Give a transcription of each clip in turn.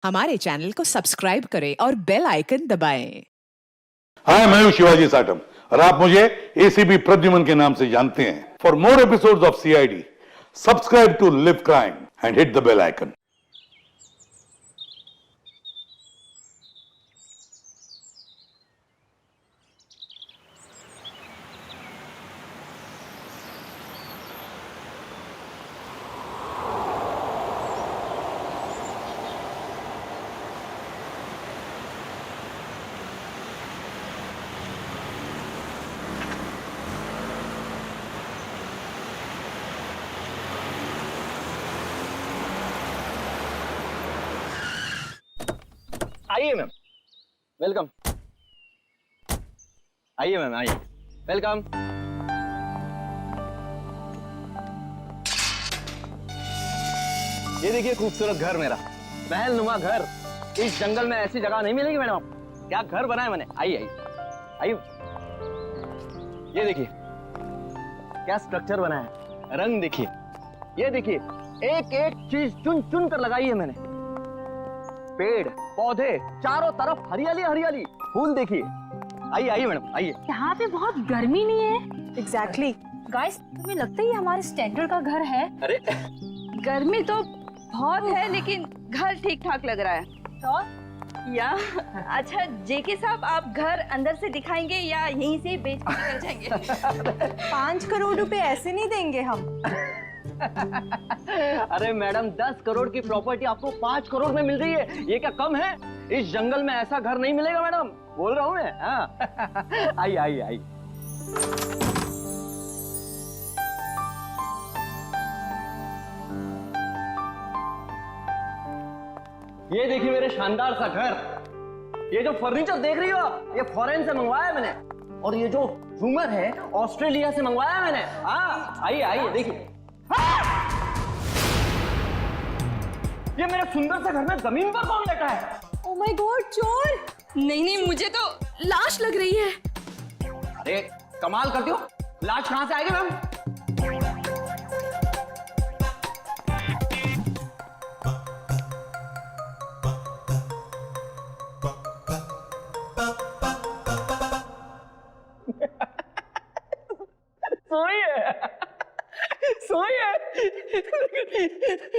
हमारे चैनल को सब्सक्राइब करें और बेल आइकन दबाएं। हाय, मैं हूं शिवाजी साटम और आप मुझे एसीपी प्रद्युमन के नाम से जानते हैं। For more episodes of CID, subscribe to live crime and hit the bell icon. आइए मैम, वेलकम। आइए मैम, आइए, वेलकम। ये देखिए खूबसूरत घर मेरा, महल नुमा घर। इस जंगल में ऐसी जगह नहीं मिलेगी मैडम। क्या घर बनाया मैंने। आइए आइए आइए, ये देखिए क्या स्ट्रक्चर बनाया है, रंग देखिए, ये देखिए एक एक चीज चुन चुन कर लगाई है मैंने। पेड़ पौधे चारों तरफ हरियाली हरियाली, फूल देखिए। आइए आइए मैडम, आइए। यहाँ पे बहुत गर्मी नहीं है? एग्जैक्टली। गाइस, तुम्हें लगता है ये हमारे स्टैंडर्ड का घर है? अरे गर्मी तो बहुत है लेकिन घर ठीक ठाक लग रहा है। तो या अच्छा जेके साहब, आप घर अंदर से दिखाएंगे या यहीं से बेच के निकल जाएंगे? 5 करोड़ रुपए ऐसे नहीं देंगे हम। अरे मैडम, 10 करोड़ की प्रॉपर्टी आपको 5 करोड़ में मिल रही है, ये क्या कम है? इस जंगल में ऐसा घर नहीं मिलेगा मैडम, बोल रहा हूँ मैं। हाँ। आइए आइए आइए। ये देखिए मेरे शानदार सा घर। ये जो फर्नीचर देख रही हो आप, ये फॉरेन से मंगवाया है मैंने। और ये जो झूमर है, ऑस्ट्रेलिया से मंगवाया है मैंने। हाँ, आइए आइए देखिए। ये मेरे सुंदर से घर में जमीन पर कौन बैठा है? ओ माय गॉड, चोर! नहीं नहीं, मुझे तो लाश लग रही है। अरे कमाल करती हो, लाश कहां से आएगी मैम? सोइए सोइए।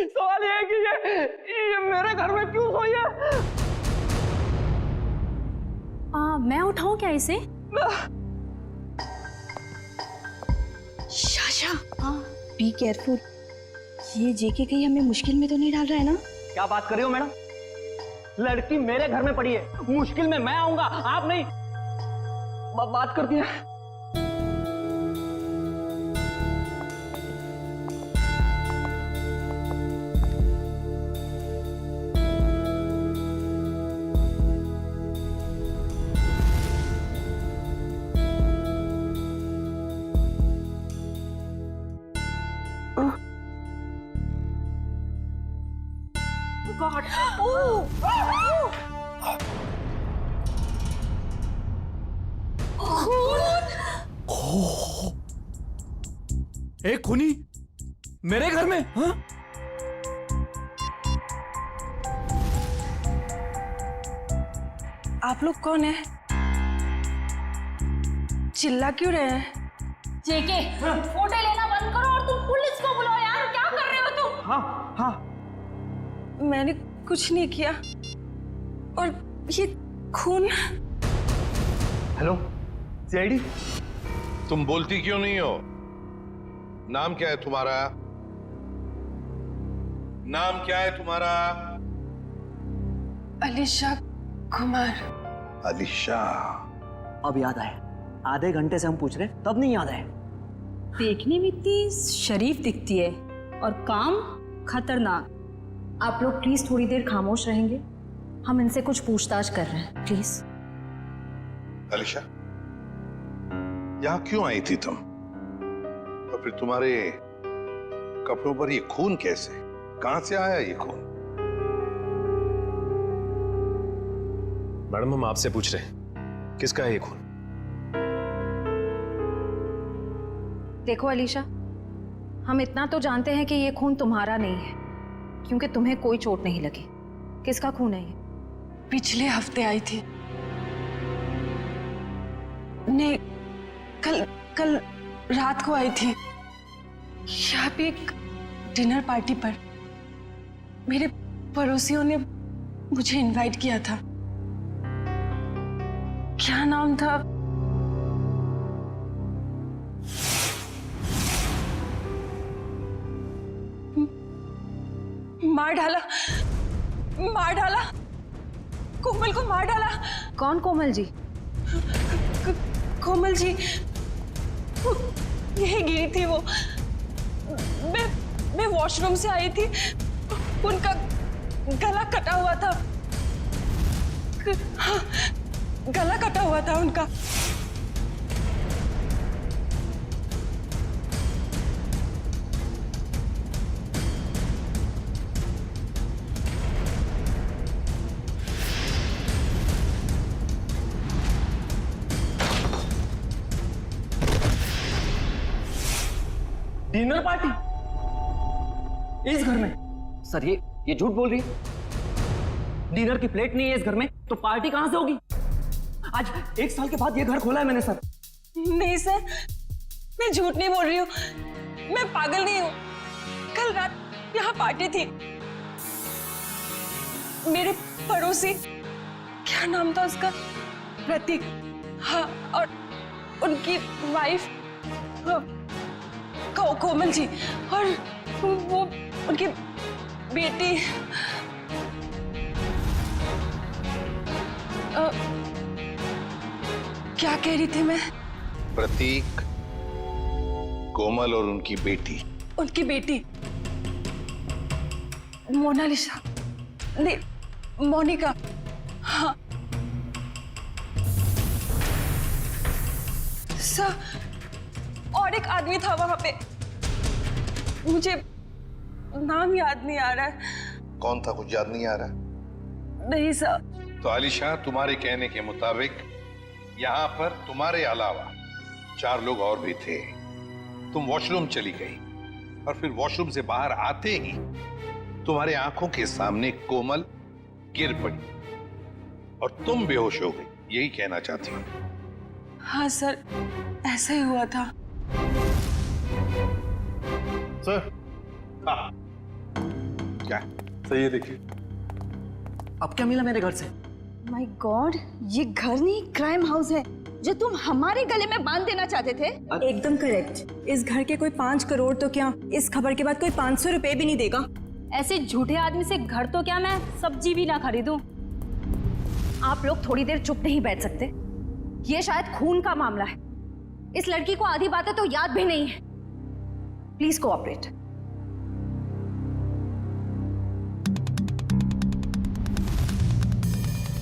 सवाल ये है कि ये मेरे घर में क्यों सोई है? मैं उठाऊं क्या इसे? Sasha, be careful. ये जेके कहीं हमें मुश्किल में तो नहीं डाल रहा है ना? क्या बात कर रही हो मैडम? लड़की मेरे घर में पड़ी है, मुश्किल में मैं आऊंगा, आप नहीं। बात करती है। गॉड, एक खूनी मेरे घर में? हाँ? आप लोग कौन है? चिल्ला क्यों रहे हैं? जेके, फोटो लेना बंद करो और तुम पुलिस को बुलाओ यार। क्या कर रहे हो तुम? हाँ हाँ, मैंने कुछ नहीं किया। और ये खून। Hello CID. तुम बोलती क्यों नहीं हो? नाम क्या है तुम्हारा? नाम क्या है तुम्हारा? अलीशा कुमार। अलीशा। अब याद आया, आधे घंटे से हम पूछ रहे तब नहीं याद आया। देखने में इतनी शरीफ दिखती है और काम खतरनाक। आप लोग प्लीज थोड़ी देर खामोश रहेंगे? हम इनसे कुछ पूछताछ कर रहे हैं, प्लीज। अलीशा, यहां क्यों आई थी तुम? और फिर तुम्हारे कपड़ों पर ये खून कैसे? कहां से आया ये खून? मैडम, हम आपसे पूछ रहे हैं, किसका है ये खून? देखो अलीशा, हम इतना तो जानते हैं कि ये खून तुम्हारा नहीं है, क्योंकि तुम्हें कोई चोट नहीं लगी। किसका खून है ये? पिछले हफ्ते आई थी। नहीं, कल कल रात को आई थी यहाँ पे एक डिनर पार्टी पर। मेरे पड़ोसियों ने मुझे इनवाइट किया था। क्या नाम था? मार डाला, मार डाला, कोमल को मार डाला। कौन कोमल जी? कोमल जी यही गिरी थी वो। मैं वॉशरूम से आई थी, उनका गला कटा हुआ था। हाँ, गला कटा हुआ था उनका। डिनर पार्टी इस घर में? सर ये झूठ बोल रही है। डिनर की प्लेट नहीं है इस घर में, तो पार्टी कहां से होगी? आज 1 साल के बाद ये घर खोला है मैंने सर। नहीं सर, मैं झूठ नहीं बोल रही हूँ, मैं पागल नहीं हूँ। कल रात यहाँ पार्टी थी। मेरे पड़ोसी, क्या नाम था उसका? प्रतीक। हाँ, और उनकी वाइफ कोमल जी, और वो उनकी बेटी क्या कह रही थी मैं? प्रतीक, कोमल और उनकी बेटी। उनकी बेटी मोनालिसा, नहीं मोनिका। हाँ सर, और एक आदमी था वहां पे, मुझे नाम याद नहीं आ रहा है। कौन था, कुछ याद नहीं आ रहा? नहीं सर। तो आलिशा, तुम्हारे कहने के मुताबिक यहाँ पर तुम्हारे अलावा 4 लोग और भी थे। तुम वॉशरूम चली गई और फिर वॉशरूम से बाहर आते ही तुम्हारे आंखों के सामने कोमल गिर पड़ी और तुम बेहोश हो गई। यही कहना चाहती हूँ? हाँ सर, ऐसा ही हुआ था। सर, हाँ, क्या सही है? देखिए, अब क्या मिला मेरे घर से? माय गॉड, ये घर नहीं क्राइम हाउस है जो तुम हमारे गले में बांध देना चाहते थे। एकदम करेक्ट। इस घर के कोई 5 करोड़ तो क्या, इस खबर के बाद कोई 500 रुपए भी नहीं देगा। ऐसे झूठे आदमी से घर तो क्या, मैं सब्जी भी ना खरीदूं। आप लोग थोड़ी देर चुप नहीं बैठ सकते? ये शायद खून का मामला है। इस लड़की को आधी बातें तो याद भी नहीं है। Please cooperate.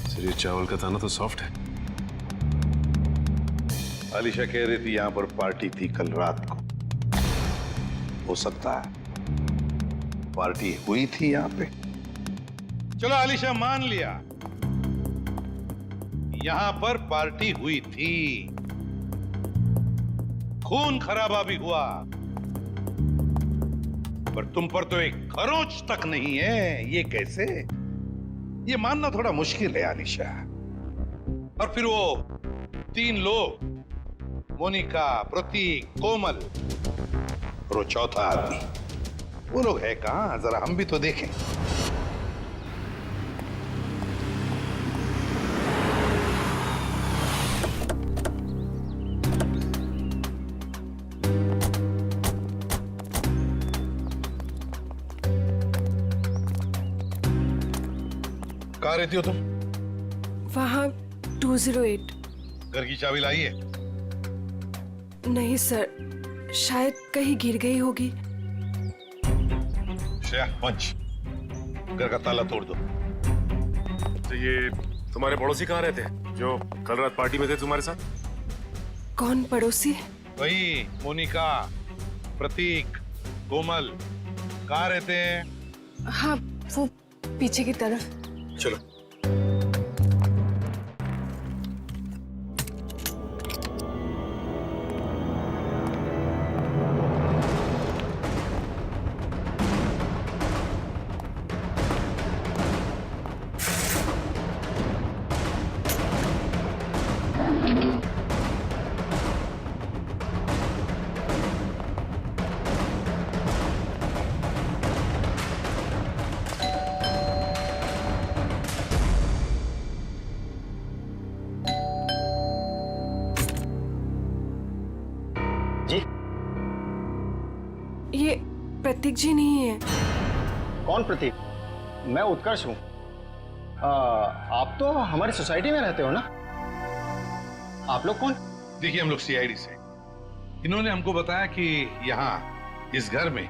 सर, ये चावल का दाना तो सॉफ्ट है। आलिशा कह रही थी यहाँ पर पार्टी थी कल रात को। हो सकता है पार्टी हुई थी यहाँ पे। चलो आलिशा, मान लिया यहाँ पर पार्टी हुई थी, खून खराबा भी हुआ, पर तुम पर तो एक खरोंच तक नहीं है। ये कैसे? ये मानना थोड़ा मुश्किल है आलिशा। और फिर वो 3 लोग, मोनिका, प्रतीक, कोमल और वो चौथा आदमी, वो लोग है कहां? जरा हम भी तो देखें। कहाँ रहती हो तुम? वहाँ 208। घर की चाबी लाई है? नहीं सर, शायद कहीं गिर गई होगी। श्रेया, पंच, घर का ताला तोड़ दो। तो ये तुम्हारे पड़ोसी कहाँ रहते हैं जो कल रात पार्टी में थे तुम्हारे साथ? कौन पड़ोसी? वही मोनिका, प्रतीक, कोमल। कहाँ रहते हैं? हाँ, वो पीछे की तरफ। चलो। प्रतीक जी नहीं है। कौन प्रतीक? मैं उत्कर्ष हूँ। आप तो हमारी सोसाइटी में रहते हो ना? आप लोग कौन? देखिए, हम लोग सीआईडी से। इन्होंने हमको बताया कि यहाँ इस घर में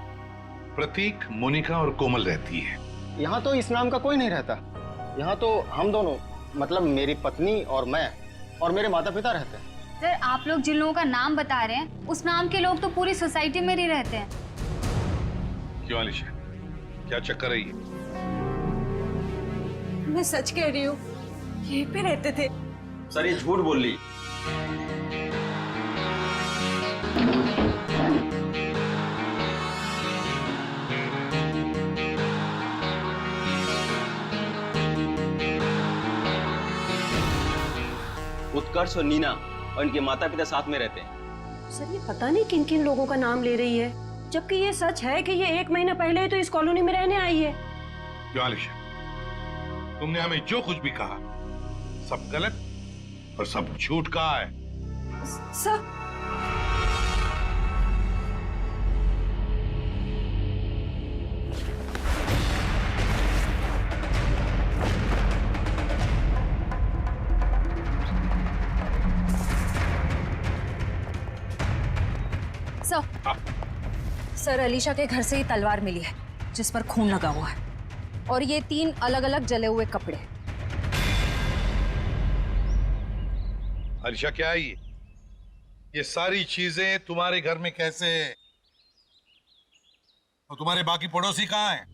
प्रतीक, मोनिका और कोमल रहती है। यहाँ तो इस नाम का कोई नहीं रहता। यहाँ तो हम दोनों, मतलब मेरी पत्नी और मैं और मेरे माता पिता रहते हैं। सर, आप लोग जिन लोगों का नाम बता रहे हैं, उस नाम के लोग तो पूरी सोसाइटी में ही रहते हैं। क्यों अलीशा, क्या चक्कर है ये? मैं सच कह रही हूँ, यहीं पे रहते थे। सर, ये झूठ बोल रही। उत्कर्ष और नीना और इनके माता पिता साथ में रहते हैं। सर, ये पता नहीं किन किन लोगों का नाम ले रही है, जबकि ये सच है कि ये 1 महीना पहले ही तो इस कॉलोनी में रहने आई है। क्यों अलीशा, तुमने हमें जो कुछ भी कहा सब गलत और सब झूठ कहा है। सर, सर, अलीशा के घर से ही तलवार मिली है जिस पर खून लगा हुआ है, और ये 3 अलग अलग जले हुए कपड़े। अलीशा, क्या है ये सारी चीजें तुम्हारे घर में कैसे? और तुम्हारे बाकी पड़ोसी कहाँ हैं?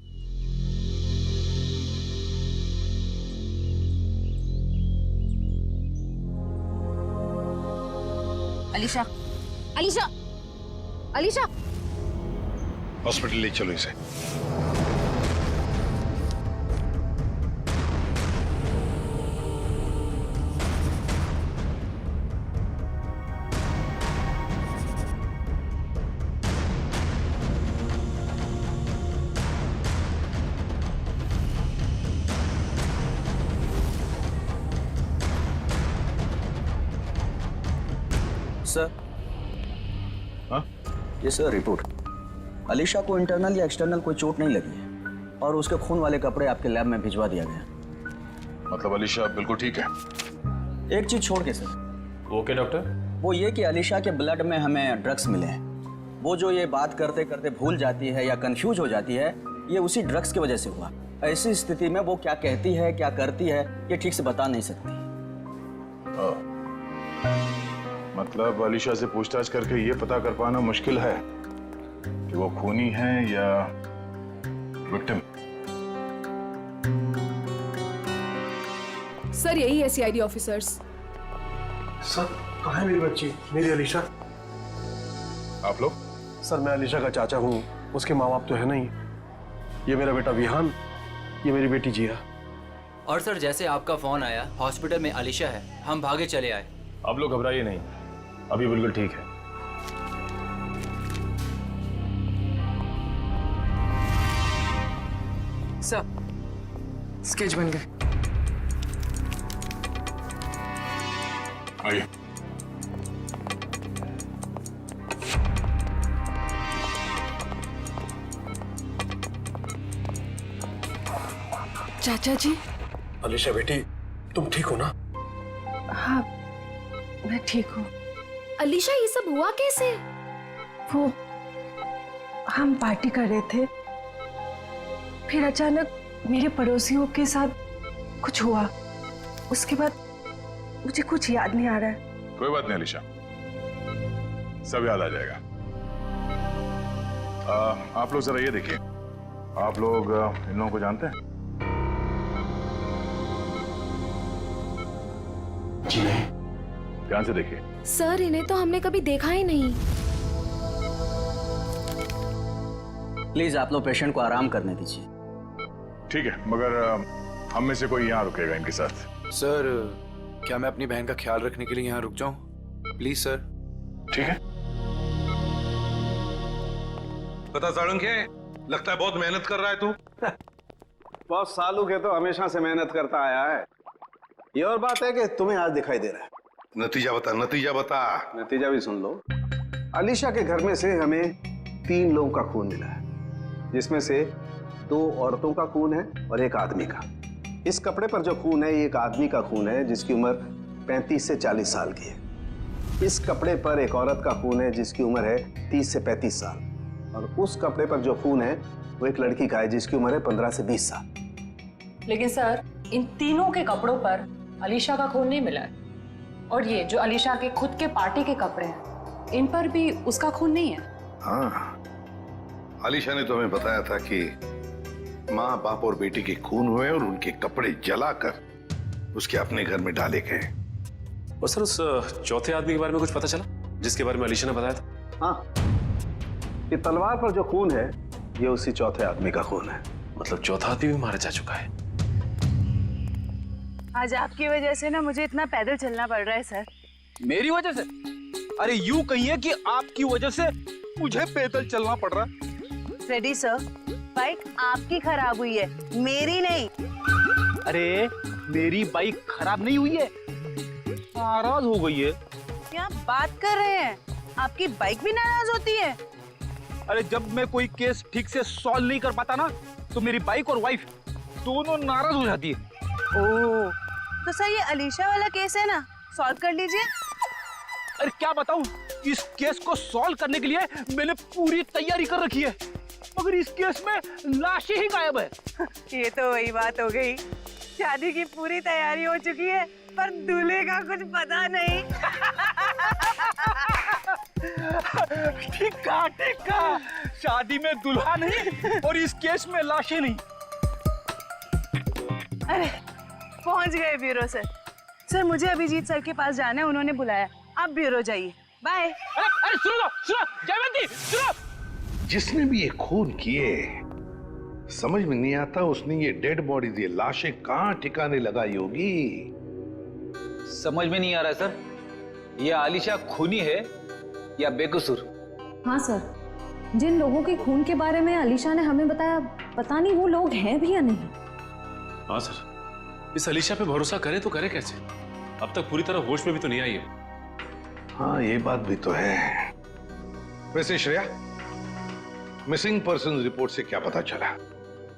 अलीशा, अलीशा, अलीशा! हॉस्पिटल ले चलो इसे। सर, हाँ? ये सर रिपोर्ट। अलीशा को इंटरनल या एक्सटर्नल कोई चोट नहीं लगी है और उसके खून वाले कपड़े आपके लैब में भिजवा दिया गया। मतलब अलीशा बिल्कुल ठीक है? एक चीज छोड़ के सर। Okay doctor. वो ये कि अलीशा के ब्लड में हमें ड्रग्स मिले हैं। वो जो ये बात करते करते भूल जाती है या कंफ्यूज हो जाती है, ये उसी ड्रग्स की वजह से हुआ। ऐसी स्थिति में वो क्या कहती है, क्या करती है, ये ठीक से बता नहीं सकती। मतलब अलीशा से पूछताछ करके ये पता कर पाना मुश्किल है कि वो खूनी है या विक्टिम। सर, यही है सीआईडी ऑफिसर्स। सर, कहाँ है मेरी बच्ची, मेरी अलीशा? आप लोग? सर, मैं अलीशा का चाचा हूँ, उसके माँ बाप तो है नहीं। ये मेरा बेटा विहान, ये मेरी बेटी जिया। और सर, जैसे आपका फोन आया हॉस्पिटल में अलीशा है, हम भागे चले आए। आप लोग घबराइए नहीं, अभी बिल्कुल ठीक है। सर, स्केच बन गए। आइए। चाचा जी। अलीशा बेटी, तुम ठीक हो ना? हाँ, मैं ठीक हूँ। अलीशा, ये सब हुआ कैसे? वो हम पार्टी कर रहे थे, फिर अचानक मेरे पड़ोसियों के साथ कुछ हुआ। उसके बाद मुझे कुछ याद नहीं आ रहा है। कोई बात नहीं अलीशा, सब याद आ जाएगा। आप लोग जरा ये देखिए, आप लोग इन लोगों को जानते हैं? जी नहीं। ध्यान से देखिए। सर, इन्हें तो हमने कभी देखा ही नहीं। प्लीज आप लोग पेशेंट को आराम करने दीजिए। ठीक है, मगर हम में से कोई यहाँ रुकेगा इनके साथ? सर, क्या मैं अपनी बहन का ख्याल रखने के लिए यहाँ रुक जाऊं? Please sir. ठीक है। पता साळुंखे, लगता है बहुत मेहनत कर रहा है तू। बहुत सालों के तो हमेशा से मेहनत करता आया है। ये और बात है कि तुम्हें आज दिखाई दे रहा है। नतीजा बता, नतीजा बता। नतीजा भी सुन लो। अलीशा के घर में से हमें 3 लोगों का खून मिला है। जिसमें से 2 औरतों का खून है और 1 आदमी का। इस कपड़े पर जो खून है ये एक आदमी का खून है जिसकी उम्र 35 से 40 साल की है। इस कपड़े पर एक औरत का खून है जिसकी उम्र है 30 से 35 साल, और उस कपड़े पर जो खून है वो एक लड़की का है जिसकी उम्र है 15 से 20 साल। लेकिन सर, इन तीनों के कपड़ों पर अलीशा का खून नहीं मिला है, और ये जो अलीशा के खुद के पार्टी के कपड़े हैं, इन पर भी उसका खून नहीं है। हाँ, अलीशा ने तो हमें बताया था कि माँ, बाप और बेटी के खून हुए और उनके कपड़े जलाकर उसके अपने घर में डाले गए। और सर, उस चौथे आदमी के बारे में कुछ पता चला जिसके बारे में अलीशा ने बताया था? हाँ, ये तलवार पर जो खून है ये उसी चौथे आदमी का खून है। मतलब चौथा आदमी भी मारा जा चुका है। आज आपकी वजह से ना मुझे इतना पैदल चलना पड़ रहा है सर। मेरी वजह से? अरे यूं कहिए कि आपकी वजह से मुझे पैदल चलना पड़ रहा है। फ्रेडी सर, बाइक आपकी खराब हुई है, मेरी नहीं। अरे मेरी बाइक खराब नहीं हुई है, नाराज हो गई है। क्या बात कर रहे हैं? आपकी बाइक भी नाराज होती है? अरे जब मैं कोई केस ठीक से सॉल्व नहीं कर पाता ना, तो मेरी बाइक और वाइफ दोनों नाराज हो जाती है। ओह, तो सर ये अलीशा वाला केस है ना, सॉल्व कर लीजिए। अरे क्या बताऊं, इस केस को सॉल्व करने के लिए मैंने पूरी तैयारी कर रखी है, मगर इस केस में लाशें ही गायब है। ये तो वही बात हो गई, शादी की पूरी तैयारी हो चुकी है पर दूल्हे का कुछ पता नहीं। ठीक कहा, शादी में दुल्हा नहीं और इस केस में लाशें नहीं। अरे पहुंच गए ब्यूरो सर। सर मुझे अभिजीत सर के पास जाना है, उन्होंने बुलाया। आप ब्यूरो जाइए, बाय। अरे सुनो जयवंती, सुनो। जिसने भी ये खून किए, समझ में नहीं आता उसने ये डेड बॉडीज, ये लाशें कहां ठिकाने लगाई होगी। समझ में नहीं आ रहा सर, ये आलिशा खूनी है या बेकसूर? हाँ सर, जिन लोगों के खून के बारे में अलीशा ने हमें बताया, पता नहीं वो लोग हैं भी या नहीं। हाँ सर, इस अलीशा पे भरोसा करे तो करे कैसे? अब तक पूरी तरह होश में भी तो नहीं आई है। हाँ, ये बात भी तो है। वैसे श्रेया, मिसिंग पर्सन रिपोर्ट से क्या पता चला?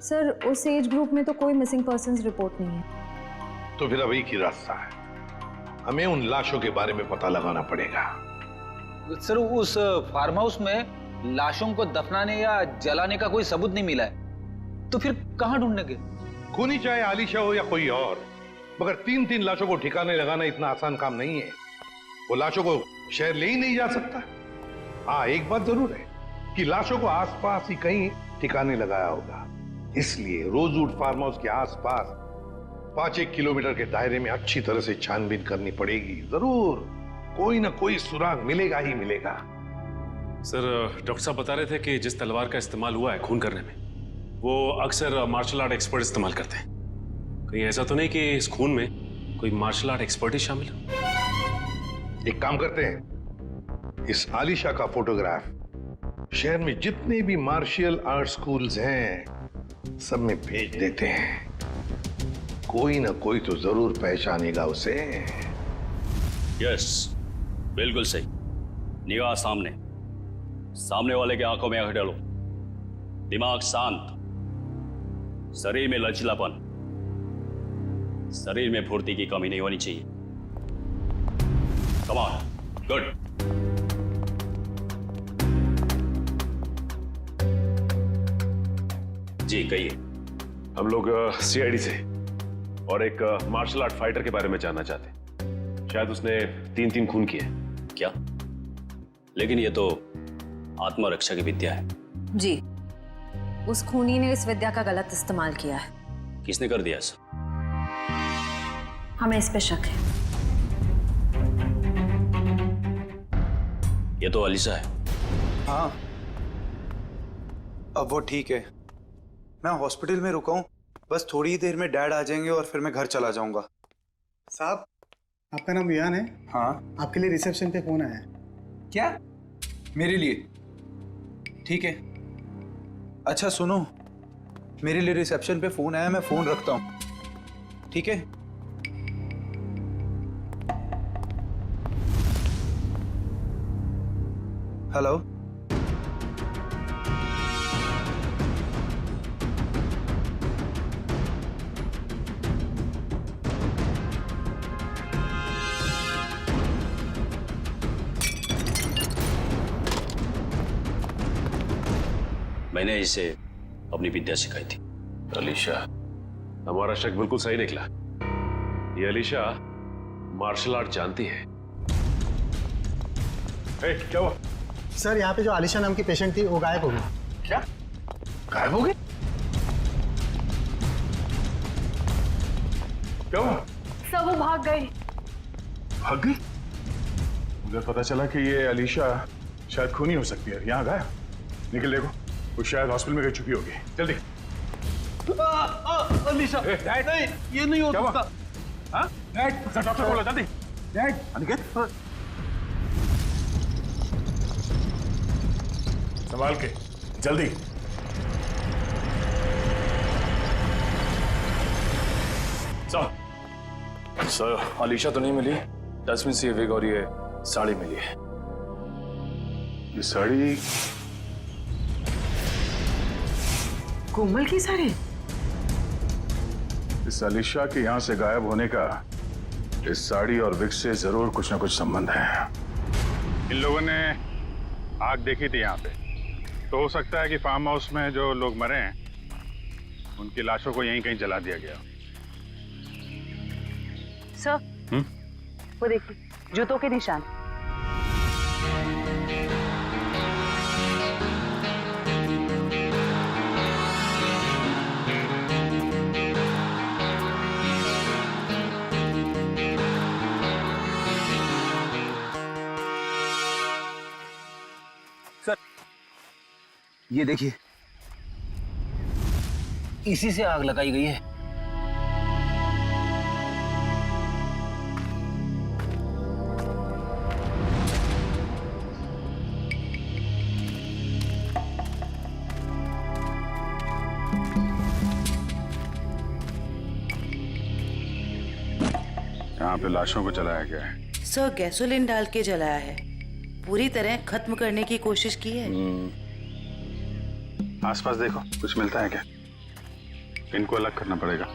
सर उस एज ग्रुप में तो कोई मिसिंग पर्संस रिपोर्ट नहीं है। तो फिर अब एक ही रास्ता है, हमें उन लाशों के बारे में पता लगाना पड़ेगा। सर उस फार्म हाउस में लाशों को दफनाने या जलाने का कोई सबूत नहीं मिला है, तो फिर कहां ढूंढेंगे? खूनी चाहे आलिशा हो या कोई और, मगर 3-3 लाशों को ठिकाने लगाना इतना आसान काम नहीं है। वो लाशों को शहर ले ही नहीं जा सकता। हाँ, एक बात जरूर है कि लाशों को आसपास ही कहीं ठिकाने लगाया होगा, इसलिए रोजवुड फार्म हाउस के आसपास 5-1 किलोमीटर के दायरे में अच्छी तरह से छानबीन करनी पड़ेगी। जरूर कोई ना कोई सुराग मिलेगा ही मिलेगा। सर, डॉक्टर साहब बता रहे थे कि जिस तलवार का इस्तेमाल हुआ है खून करने में, वो अक्सर मार्शल आर्ट एक्सपर्ट इस्तेमाल करते हैं। कहीं ऐसा तो नहीं कि इस खून में कोई मार्शल आर्ट एक्सपर्ट ही शामिल हो? एक काम करते हैं, इस आलिशा का फोटोग्राफ शहर में जितने भी मार्शल आर्ट स्कूल्स हैं सब में भेज देते हैं। कोई ना कोई तो जरूर पहचानेगा उसे। यस, बिल्कुल सही। निगाह सामने, सामने वाले के आंखों में आंख डालो, दिमाग शांत, शरीर में लचीलापन, शरीर में फुर्ती की कमी नहीं होनी चाहिए। Come on, good. जी कहिए। हम लोग सीआईडी से और एक मार्शल आर्ट फाइटर के बारे में जानना चाहते हैं। शायद उसने 3 खून किए। क्या? लेकिन ये तो आत्मरक्षा की विद्या है। जी, उस खूनी ने इस विद्या का गलत इस्तेमाल किया है। किसने कर दिया ऐसा? हमें इस पे शक है। ये तो अलीशा है। हाँ, अब वो ठीक है। मैं हॉस्पिटल में रुका हूँ, बस थोड़ी ही देर में डैड आ जाएंगे और फिर मैं घर चला जाऊंगा। साहब, आपका नाम वियान है? हाँ। आपके लिए रिसेप्शन पे फोन आया है। क्या? मेरे लिए? ठीक है। अच्छा सुनो, मेरे लिए रिसेप्शन पे फोन आया, मैं फोन रखता हूँ, ठीक है? हेलो। मैंने इसे अपनी विद्या सिखाई थी। अलीशा, हमारा शक बिल्कुल सही निकला। ये अलीशा मार्शल आर्ट जानती है। क्या हुआ? सर यहाँ पे जो आलिशा नाम की पेशेंट थी वो गायब हो गई। क्या गायब हो गई? क्या हुआ? सब वो भाग गई। भाग गई? मुझे पता चला कि ये अलीशा शायद खूनी हो सकती है। यहाँ गायब? निकल देखो, वो शायद हॉस्पिटल में गई छुपी होगी। जल्दी। अलीशा, नहीं, ये नहीं हो सकता। हाँ? डॉक्टर बोलो जल्दी। अनिकेत, संभाल के, जल्दी। सर, अलीशा तो नहीं मिली। दस में से ये विग और ये साड़ी मिली है। ये साड़ी कोमल की साड़ी? इस अलीशा के यहाँ से गायब होने का इस साड़ी और विग से जरूर कुछ ना कुछ संबंध है। इन लोगों ने आग देखी थी यहाँ पे, तो हो सकता है कि फार्म हाउस में जो लोग मरे हैं उनकी लाशों को यहीं कहीं जला दिया गया। सर, वो देखिए, जूतों के निशान। सर, ये देखिए, इसी से आग लगाई गई है। यहाँ पे लाशों को जलाया गया है। सर, गैसोलीन डाल के जलाया है। पूरी तरह खत्म करने की कोशिश की है। आसपास देखो, कुछ मिलता है क्या? इनको अलग करना पड़ेगा।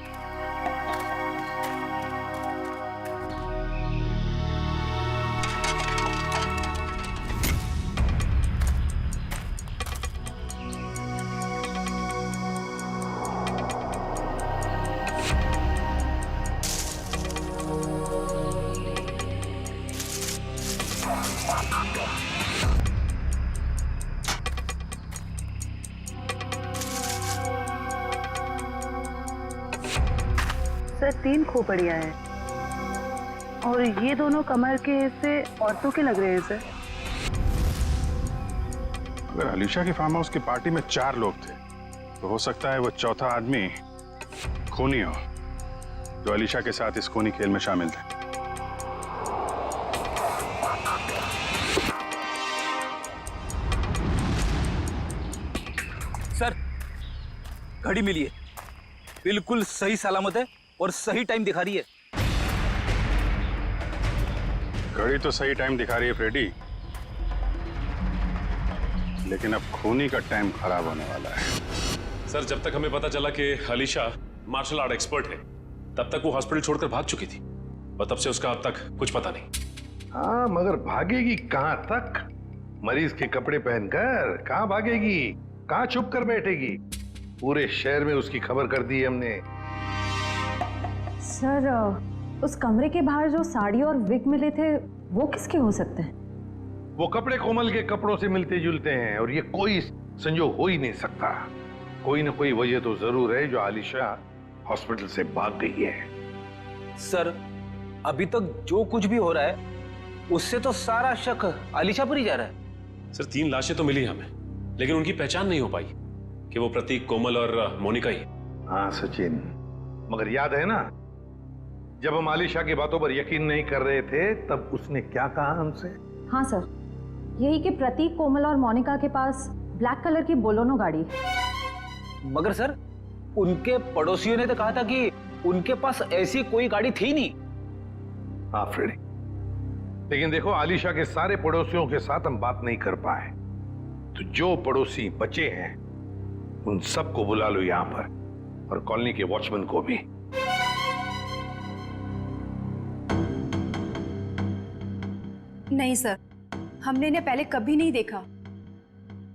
सर, 3 खोपड़ियां हैं और ये दोनों कमर के हिस्से औरतों के लग रहे हैं सर। अगर अलीशा के फार्म हाउस की पार्टी में 4 लोग थे, तो हो सकता है वो चौथा आदमी खूनी हो, जो अलीशा के साथ इस खूनी खेल में शामिल थे। सर, घड़ी मिली है, बिल्कुल सही सलामत है और सही टाइम दिखा रही है। घड़ी तो सही टाइम दिखा रही है फ्रेडी, लेकिन अब खूनी का टाइम खराब होने वाला है। सर, जब तक हमें पता चला कि अलीशा मार्शल आर्ट एक्सपर्ट है, तब तक वो हॉस्पिटल छोड़कर भाग चुकी थी और तब से उसका अब तक कुछ पता नहीं। हाँ, मगर भागेगी कहां तक? मरीज के कपड़े पहनकर कहां भागेगी? कहां छुप कर बैठेगी? पूरे शहर में उसकी खबर कर दी है हमने। सर, उस कमरे के बाहर जो साड़ी और विग मिले थे वो किसके हो सकते हैं? वो कपड़े कोमल के कपड़ों से मिलते जुलते हैं और ये कोई संजोग हो ही नहीं सकता। कोई ना कोई वजह तो जरूर है जो आलिशा हॉस्पिटल से भाग गई है। सर, अभी तक जो कुछ भी हो रहा है उससे तो सारा शक आलिशा पर ही जा रहा है। सर, 3 लाशें तो मिली हमें, लेकिन उनकी पहचान नहीं हो पाई कि वो प्रतीक, कोमल और मोनिका ही। हाँ सचिन, मगर याद है ना, जब हम आलिशा की बातों पर यकीन नहीं कर रहे थे तब उसने क्या कहा हमसे? हाँ सर, यही कि प्रतीक, कोमल और मोनिका के पास ब्लैक कलर की बोलोनो गाड़ी। मगर सर, उनके पड़ोसियों ने तो कहा था कि उनके पास ऐसी कोई गाड़ी थी नहीं। हाँ फ्रेडी, लेकिन देखो, आलिशा के सारे पड़ोसियों के साथ हम बात नहीं कर पाए, तो जो पड़ोसी बचे हैं उन सबको बुला लो यहां पर, और कॉलोनी के वॉचमैन को भी। नहीं सर, हमने इन्हें पहले कभी नहीं देखा।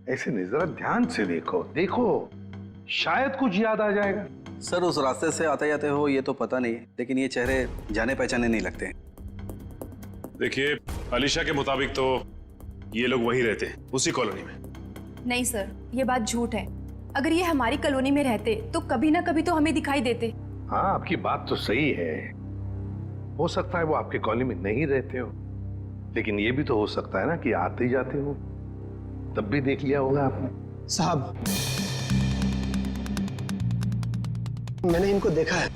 ऐसे नहीं, जरा ध्यान से देखो देखो, शायद कुछ याद आ जाएगा। सर उस रास्ते से आते जाते हो ये तो पता नहीं है, लेकिन ये चेहरे जाने पहचाने नहीं लगते हैं। देखिए, अलीशा के मुताबिक तो ये लोग वहीं रहते हैं, उसी कॉलोनी में। नहीं सर, ये बात झूठ है। अगर ये हमारी कॉलोनी में रहते तो कभी ना कभी तो हमें दिखाई देते। हाँ, आपकी बात तो सही है। हो सकता है वो आपके कॉलोनी में नहीं रहते हो, लेकिन ये भी तो हो सकता है ना कि आते जाते हो, तब भी देख लिया होगा आपने। साहब, मैंने इनको देखा है।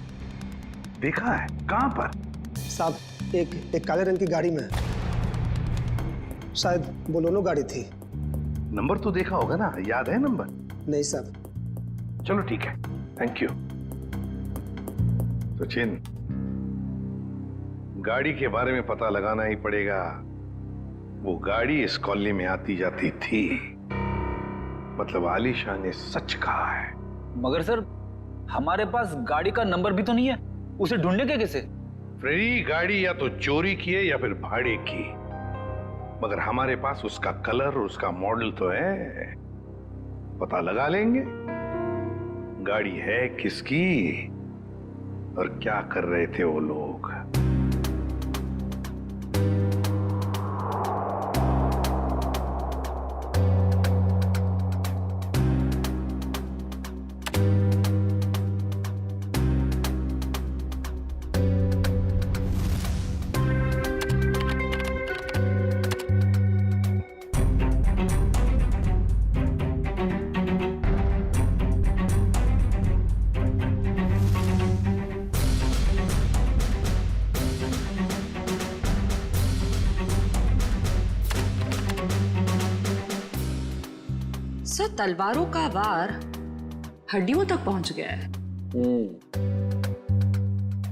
देखा है? कहां पर? साहब, एक काले रंग की गाड़ी में, शायद बोलेरो गाड़ी थी। नंबर तो देखा होगा ना, याद है नंबर? नहीं साहब। चलो ठीक है, थैंक यू। सचिन, गाड़ी के बारे में पता लगाना ही पड़ेगा। वो गाड़ी इस कॉलोनी में आती जाती थी, मतलब आलिशा ने सच कहा है। मगर सर, हमारे पास गाड़ी का नंबर भी तो नहीं है, उसे ढूंढने कैसे? फ्रेडी, गाड़ी या तो चोरी की है या फिर भाड़े की, मगर हमारे पास उसका कलर और उसका मॉडल तो है, पता लगा लेंगे गाड़ी है किसकी और क्या कर रहे थे वो लोग। सर, तलवारों का वार हड्डियों तक पहुंच गया है।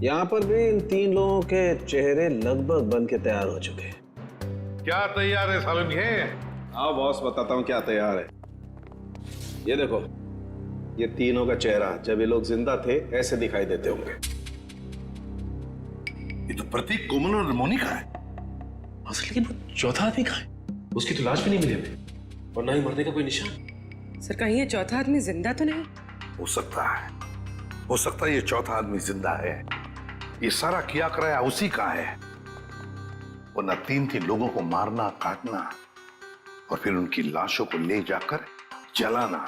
यहाँ पर भी इन 3 लोगों के चेहरे लगभग बन के तैयार हो चुके हैं। क्या तैयार है सालन के? हाँ बॉस, बताता हूँ क्या तैयार है। ये देखो, ये तीनों का चेहरा जब ये लोग जिंदा थे ऐसे दिखाई देते होंगे। ये तो प्रतीक, कोमल और मोनिका है। लेकिन वो चौथा आदमी कहाँ है? उसकी तो लाश भी नहीं मिली हमें, और ना ही मरने का कोई निशान। सर, कहीं ये चौथा आदमी जिंदा तो नहीं? हो सकता है ये चौथा आदमी जिंदा है। ये सारा किया कराया उसी का है, वरना 3 लोगों को मारना, काटना और फिर उनकी लाशों को ले जाकर जलाना,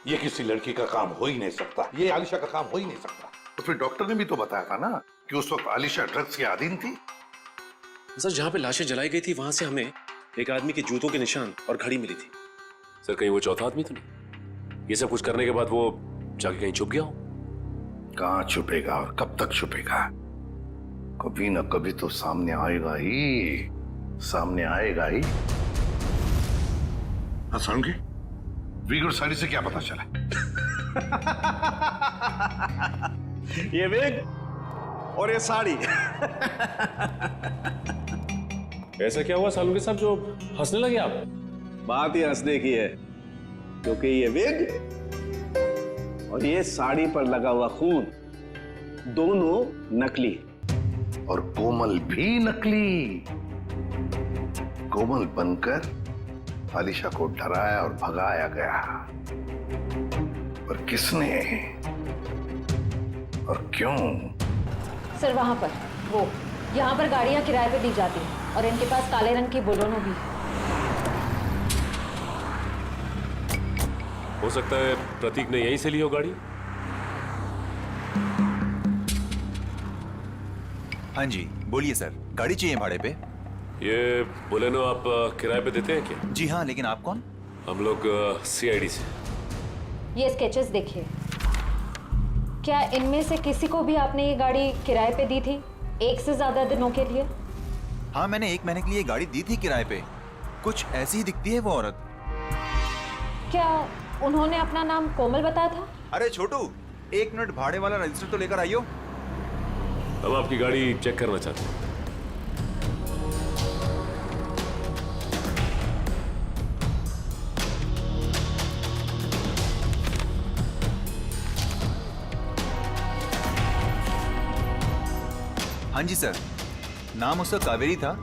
ये किसी लड़की का काम हो ही नहीं सकता। ये आलिशा का काम हो ही नहीं सकता। तो फिर डॉक्टर ने भी तो बताया था ना कि उस वक्त आलिशा ड्रग्स के अधीन थी। सर, जहाँ पे लाशें जलाई गई थी वहां से हमें एक आदमी के जूतों के निशान और घड़ी मिली थी। सर, कहीं वो चौथा आदमी तो नहीं? ये सब कुछ करने के बाद वो जाके कहीं छुप गया हो? कहाँ छुपेगा और कब तक छुपेगा? कभी ना कभी तो सामने आएगा ही, सामने आएगा ही। हाँ सारुण, विग और साड़ी से क्या पता चला? ये विग और ये साड़ी। ऐसा क्या हुआ सालू के साथ जो हंसने लगे आप? बात ही हंसने की है, क्योंकि ये विग और ये साड़ी पर लगा हुआ खून दोनों नकली, और कोमल भी नकली। कोमल बनकर आलिशा को डराया और भगाया गया, पर किसने और क्यों? सर, वहां पर वो, यहाँ पर गाड़ियां किराए पे दी जाती हैं और इनके पास काले रंग की बोलेरो भी है। हो सकता है प्रतीक ने यहीं से ली हो गाड़ी। हाँ जी, बोलिए सर, गाड़ी चाहिए भाड़े पे? ये बोलेनो आप किराए पे देते हैं क्या? जी हाँ, लेकिन आप कौन? हम लोग CID से। ये स्केचेस देखिए, क्या इनमें से किसी को भी आपने ये गाड़ी किराए पे दी थी 1 से ज्यादा दिनों के लिए? हाँ, मैंने 1 महीने के लिए गाड़ी दी थी किराए पे। कुछ ऐसी ही दिखती है वो औरत। क्या उन्होंने अपना नाम कोमल बताया था? अरे छोटू, 1 मिनट, भाड़े वाला रजिस्टर तो लेकर आइयो। हम आपकी गाड़ी चेक करना चाहते हैं। हाँ जी सर, नाम उसका कावेरी था,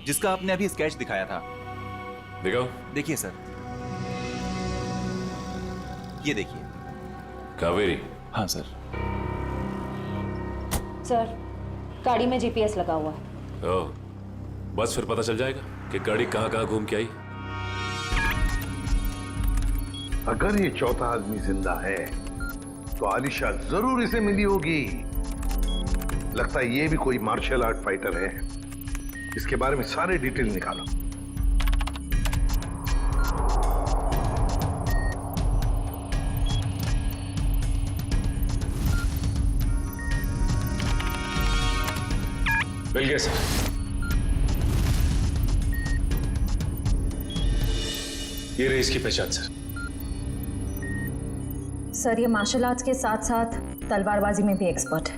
जिसका आपने अभी स्केच दिखाया था। दिखाओ। देखिए सर। ये देखिए। कावेरी। हाँ सर। सर गाड़ी में जीपीएस लगा हुआ है। ओह, बस फिर पता चल जाएगा कि गाड़ी कहाँ कहाँ घूम के आई। अगर ये चौथा आदमी जिंदा है तो आलिशा जरूर इसे मिली होगी। लगता है ये भी कोई मार्शल आर्ट फाइटर है। इसके बारे में सारे डिटेल निकालो। मिल गया सर। ये रही इसकी पहचान सर। सर ये मार्शल आर्ट्स के साथ साथ तलवारबाजी में भी एक्सपर्ट है।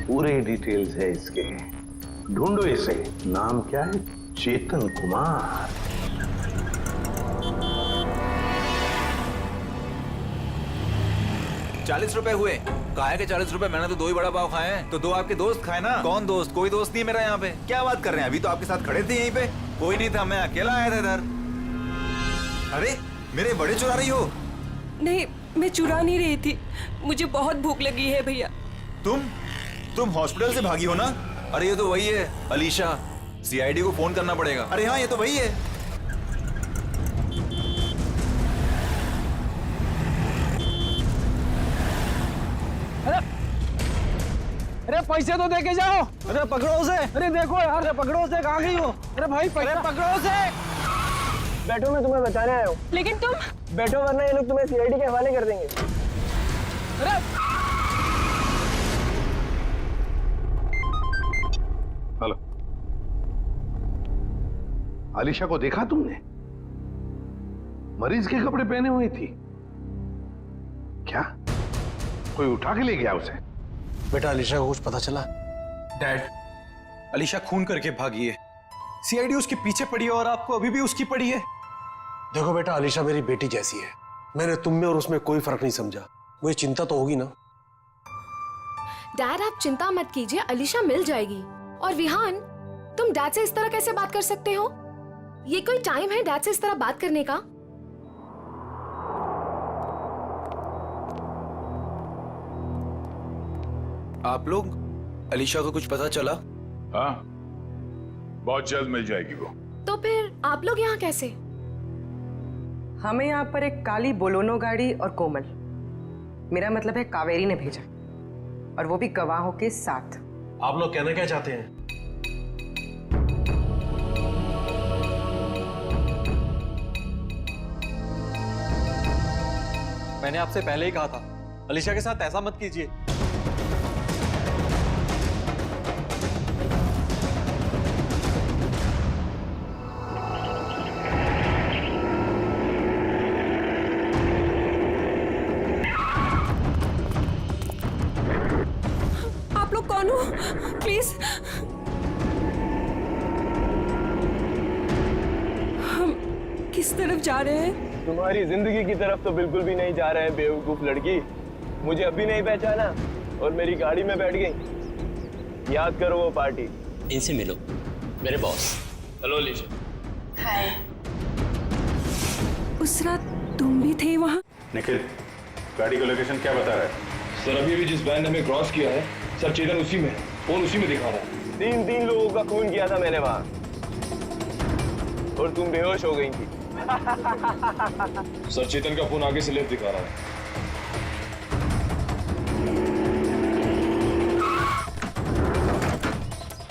पूरे डिटेल्स है इसके। ढूंढो इसे। नाम क्या है? चेतन कुमार। ₹40 हुए। काहे के ₹40? मैंने तो 2 ही बड़ा पाव खाए हैं। तो 2 आपके दोस्त खाए ना। कौन दोस्त? कोई दोस्त नहीं मेरा यहाँ पे। क्या बात कर रहे हैं? अभी तो आपके साथ खड़े थे यहीं पे। कोई नहीं था, मैं अकेला आया था इधर। अरे मेरे बड़े चुरा रही हो? नहीं, मैं चुरा नहीं रही थी, मुझे बहुत भूख लगी है भैया। तुम हॉस्पिटल से भागी हो ना? अरे ये तो वही है अलीशा। सीआईडी को फोन करना पड़ेगा। अरे हाँ, ये तो वही है। अरे पैसे तो दे के जाओ। अरे पकड़ो उसे। अरे देखो यार, अरे पकड़ो उसे। कहाँ गई हो? अरे भाई अरे पकड़ो उसे। बैठो, मैं तुम्हें बचाने आया हूँ। लेकिन तुम बैठो वरना ये लोग तुम्हें सीआईडी के हवाले कर देंगे। अरे हेलो, आलिशा को देखा तुमने? मरीज के कपड़े पहने हुई थी। क्या कोई उठा के ले गया उसे? बेटा अलीशा को कुछ पता चला? डैड, अलीशा खून करके भागी है। सीआईडी उसके पीछे पड़ी है और आपको अभी भी उसकी पड़ी है। देखो बेटा, अलीशा मेरी बेटी जैसी है। मैंने तुम में और उसमें कोई फर्क नहीं समझा। मुझे चिंता तो होगी ना। डैड आप चिंता मत कीजिए, अलीशा मिल जाएगी। और विहान, तुम डैड से इस तरह कैसे बात कर सकते हो? ये कोई टाइम है डैड से इस तरह बात करने का? आप लोग, अलीशा को कुछ पता चला? हाँ, बहुत जल्द मिल जाएगी वो। तो फिर आप लोग यहाँ कैसे? हमें यहाँ पर एक काली बोलोनो गाड़ी और कोमल, मेरा मतलब है कावेरी ने भेजा, और वो भी गवाहों के साथ। आप लोग कहना क्या चाहते हैं? मैंने आपसे पहले ही कहा था, अलीशा के साथ ऐसा मत कीजिए। आप लोग कौन हो? प्लीज, हम किस तरफ जा रहे हैं? तुम्हारी जिंदगी की तरफ तो बिल्कुल भी नहीं जा रहे हैं बेवकूफ लड़की। मुझे अभी नहीं पहचाना और मेरी गाड़ी में बैठ गई। याद करो वो पार्टी। इनसे मिलो, मेरे बॉस। हेलो अलीशा। हाय। उस रात तुम भी थे वहाँ? निखिल, गाड़ी का लोकेशन क्या बता रहा है? सर अभी जिस वैन ने हमें क्रॉस किया है सर, चेतन उसी में, फोन उसी में दिखा रहा है। 3 लोगों का खून किया था मैंने वहाँ, और तुम बेहोश हो गई थी। सर चेतन का फोन आगे से लेफ्ट दिखा रहा है।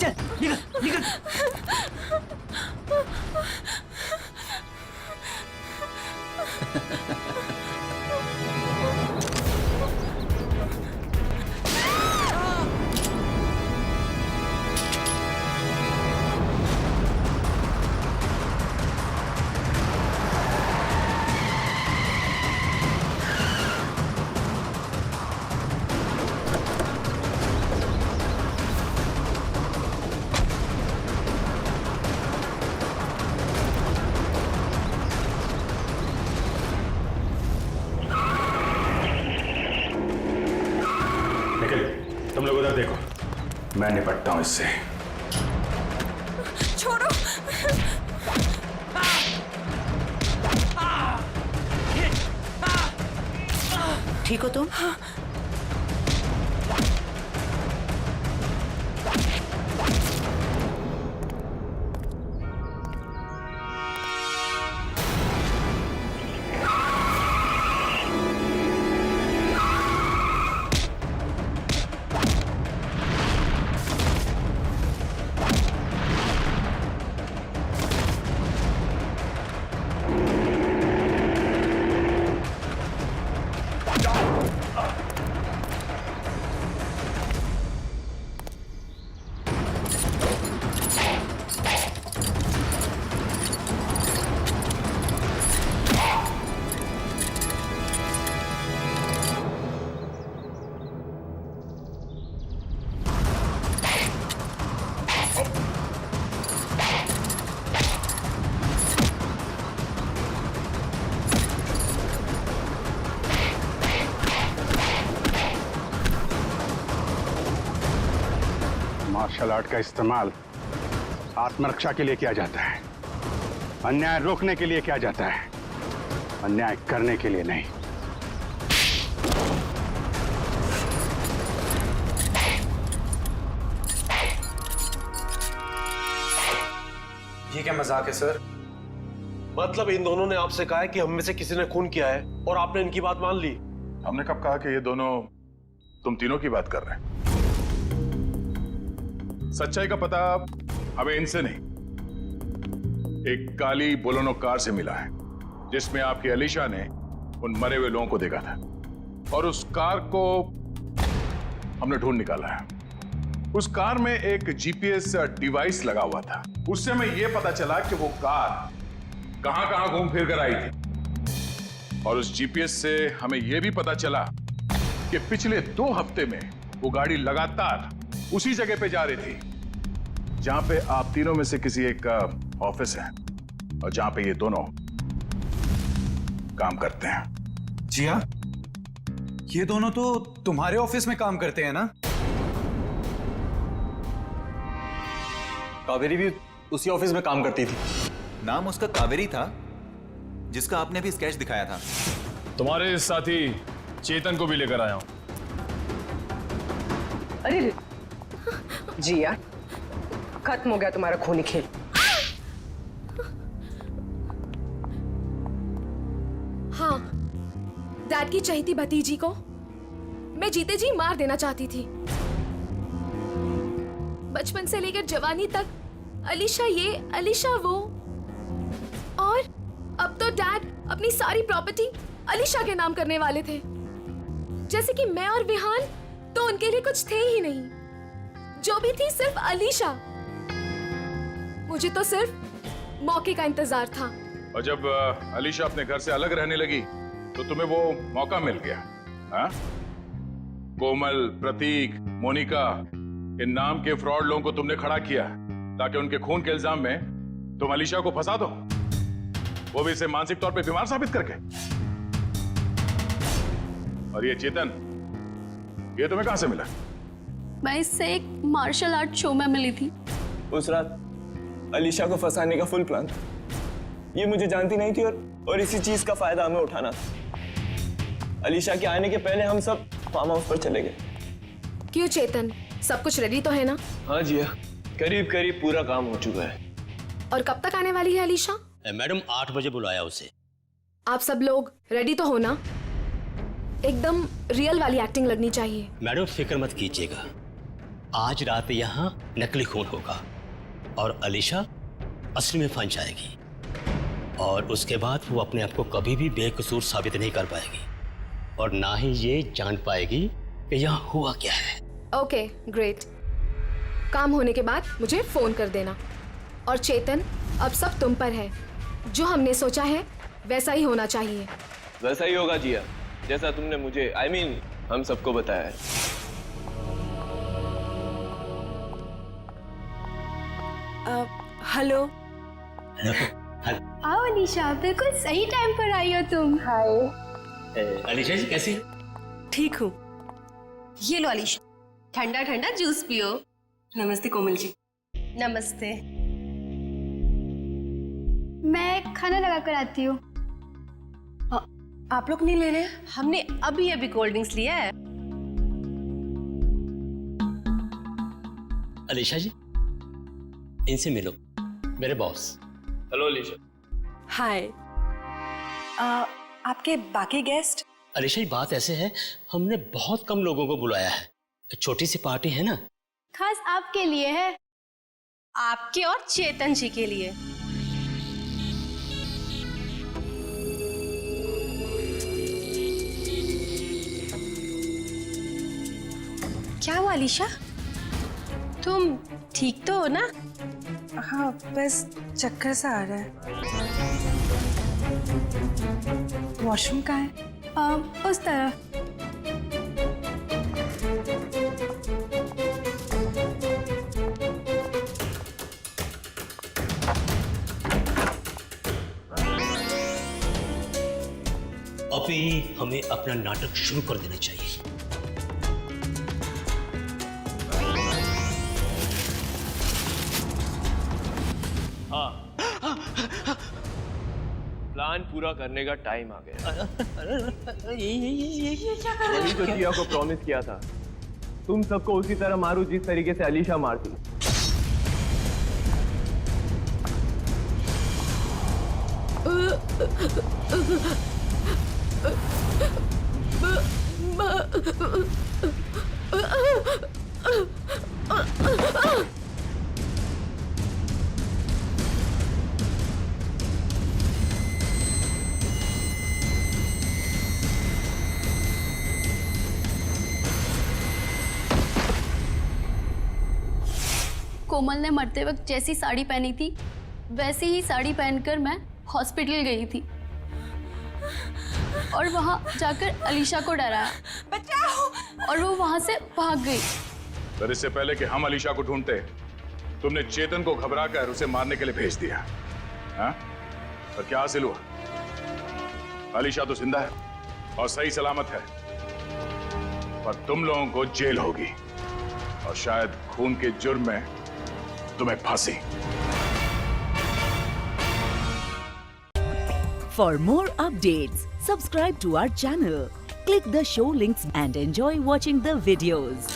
चल निकल निकल। तुम लोग उधर देखो, मैं निपटता हूं इससे। छोड़ो। ठीक हो तुम? हाँ। मार्शल आर्ट का इस्तेमाल आत्मरक्षा के लिए किया जाता है, अन्याय रोकने के लिए किया जाता है, अन्याय करने के लिए नहीं। ये क्या मजाक है सर? मतलब इन दोनों ने आपसे कहा है कि हम में से किसी ने खून किया है और आपने इनकी बात मान ली? हमने कब कहा कि ये दोनों तुम तीनों की बात कर रहे हैं? सच्चाई का पता हमें इनसे नहीं, एक काली बोलेरो कार से मिला है जिसमें आपकी अलीशा ने उन मरे हुए लोगों को देखा था और उस कार को हमने ढूंढ निकाला है। उस कार में एक जीपीएस डिवाइस लगा हुआ था। उससे हमें यह पता चला कि वो कार कहां घूम फिर कर आई थी और उस जीपीएस से हमें यह भी पता चला कि पिछले 2 हफ्ते में वो गाड़ी लगातार उसी जगह पे जा रही थी जहां पे आप तीनों में से किसी एक का ऑफिस है और जहां पे ये दोनों काम करते हैं। जी हाँ, ये दोनों तो तुम्हारे ऑफिस में काम करते हैं ना? कावेरी भी उसी ऑफिस में काम करती थी। नाम उसका कावेरी था जिसका आपने अभी स्केच दिखाया था। तुम्हारे साथी चेतन को भी लेकर आया हूं। अरे जिया, खत्म हो गया तुम्हारा खूनी खेल। हाँ, डैड की चहेती भतीजी को मैं जीते जी मार देना चाहती थी। बचपन से लेकर जवानी तक अलीशा ये अलीशा वो, और अब तो डैड अपनी सारी प्रॉपर्टी अलीशा के नाम करने वाले थे। जैसे कि मैं और विहान तो उनके लिए कुछ थे ही नहीं, जो भी थी सिर्फ अलीशा। मुझे तो सिर्फ मौके का इंतजार था। और जब अलीशा अपने घर से अलग रहने लगी तो तुम्हें वो मौका मिल गया। हाँ? कोमल, प्रतीक, मोनिका, इन नाम के फ्रॉड लोगों को तुमने खड़ा किया ताकि उनके खून के इल्जाम में तुम अलीशा को फंसा दो, वो भी इसे मानसिक तौर पे बीमार साबित करके। और ये चेतन, ये तुम्हें कहां से मिला? मैं इससे एक मार्शल आर्ट शो में मिली थी। उस रात अलीशा को फंसाने का फुल प्लान था। ये मुझे जानती नहीं थी और इसी चीज का फायदा हमें उठाना था। अलीशा के आने के पहले हम सब फार्म हाउस पर चले गए। क्यों चेतन, सब कुछ रेडी तो है ना? हाँ जी, करीब करीब पूरा काम हो चुका है। और कब तक आने वाली है अलीशा? मैडम 8 बजे बुलाया उसे। आप सब लोग रेडी तो हो ना? एकदम रियल वाली एक्टिंग लगनी चाहिए। मैडम फिक्र मत कीजिएगा, आज रात यहाँ नकली खून होगा और अलीशा असली में फंस जाएगी और उसके बाद वो अपने आप को कभी भी बेकसूर साबित नहीं कर पाएगी और ना ही ये जान पाएगी कि यहाँ हुआ क्या है। Okay, great. काम होने के बाद मुझे फोन कर देना। और चेतन, अब सब तुम पर है। जो हमने सोचा है वैसा ही होना चाहिए। वैसा ही होगा जिया, जैसा तुमने मुझे हम सबको बताया है। हेलो। आओ अलीशा, बिल्कुल सही टाइम पर आई हो तुम। हाय। अलीशा जी कैसी? ठीक हूँ। ये लो अलीशा, ठंडा ठंडा जूस पियो। नमस्ते कोमल जी। नमस्ते। मैं खाना लगा कर आती हूँ। आप लोग नहीं ले रहे? हमने अभी अभी कोल्ड ड्रिंक्स लिया है। अलीशा जी, इनसे मिलो, मेरे बॉस। हेलो अलीशा। हाय। आपके बाकी गेस्ट? अलीशा जी, बात ऐसे है, हमने बहुत कम लोगों को बुलाया है, छोटी सी पार्टी है ना। खास आपके लिए है, आपके और चेतन जी के लिए। क्या हुआ अलीशा? तुम ठीक तो हो ना? हाँ, बस चक्कर सा आ रहा है। वॉशरूम कहाँ है? उस तरफ। अभी हमें अपना नाटक शुरू कर देना चाहिए। हाँ, प्लान पूरा करने का टाइम आ गया। वही तो जिया को प्रॉमिस किया था, तुम सबको उसी तरह मारू जिस तरीके से अलीशा मारती। कोमल ने मरते वक्त जैसी साड़ी पहनी थी वैसी ही साड़ी पहनकर मैं हॉस्पिटल गई थी और वहां जाकर अलीशा को डराया, बचाओ, और वो वहां से भाग गई। पर इससे पहले कि हम अलीशा को ढूंढते, तुमने चेतन को घबराकर उसे मारने के लिए भेज दिया। हाँ? पर क्या हासिल हुआ? अलीशा तो जिंदा है और सही सलामत है, पर तुम लोगों को जेल होगी और शायद खून के जुर्म में तुम्हें फांसी। For more updates, subscribe to our channel, click the show links and enjoy watching the videos.